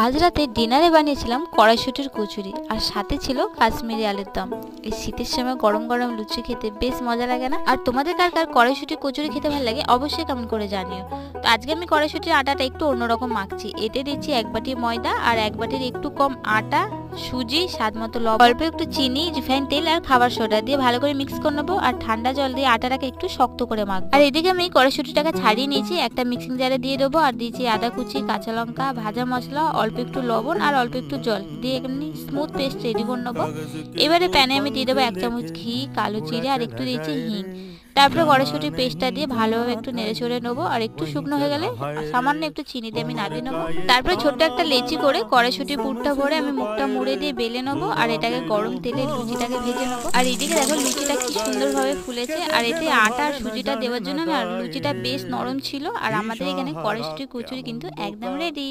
আজ রাতে ডিনারে বানিয়েছিলাম কড়াইশুঁটির কচুরি আর সাথে ছিল কাশ্মীরি আলুর দম। এই শীতের সময় গরম গরম লুচি খেতে বেশ মজা লাগে না? আর তোমাদের কার কার কড়াইশুঁটির কচুরি খেতে ভালো লাগে অবশ্যই কমেন্ট করে জানিও। তো আজকে আমি কড়াইশুঁটির আটাটা একটু অন্যরকম মাখছি। এতে দিচ্ছি 1 বাটি ময়দা আর 1 বাটির একটু কম আটা, সুজি, স্বাদ মতো লবণ, অল্প একটু চিনি, রিফাইন তেল আর খাবার সোডা দিয়ে ভালো করে মিক্স করে নেবো। আর ঠান্ডা জল দিয়ে আটাটাকে একটু শক্ত করে মাখবো। আর এদিকে আমি কড়াইশুঁটিটাকে ছাড়িয়ে নিয়েছি, একটা মিক্সিং জারে দিয়ে দেবো। আর দিয়েছি আদা কুচি, কাঁচা লঙ্কা, ভাজা মশলা, অল্প একটু লবণ আর অল্প একটু জল দিয়ে এমনি স্মুথ পেস্ট রেডি করে নেবো। এবারে প্যানে আমি দিয়ে দেবো 1 চামচ ঘি, কালো জিরে আর একটু দিয়েছি হিং। তারপরে কড়াইশুঁটির পেস্টটা দিয়ে ভালোভাবে একটু নেড়ে চড়ে নেবো। আর একটু শুকনো হয়ে গেলে সামান্য একটু চিনি দিয়ে আমি নামিয়ে নেবো। তারপরে ছোট্ট একটা লেচি করে কড়াইশুঁটির পুরটা ভরে আমি মুখটা মুড়ে দিয়ে বেলে নেবো। আর এটাকে গরম তেলে লুচিটাকে ভেজে নেবো। আর এদিকে দেখো লুচিটা কি সুন্দরভাবে ফুলেছে। আর এতে আটা আর সুজিটা দেওয়ার জন্য না লুচিটা বেশ নরম ছিল। আর আমাদের এখানে কড়াইশুঁটির কচুরি কিন্তু একদম রেডি।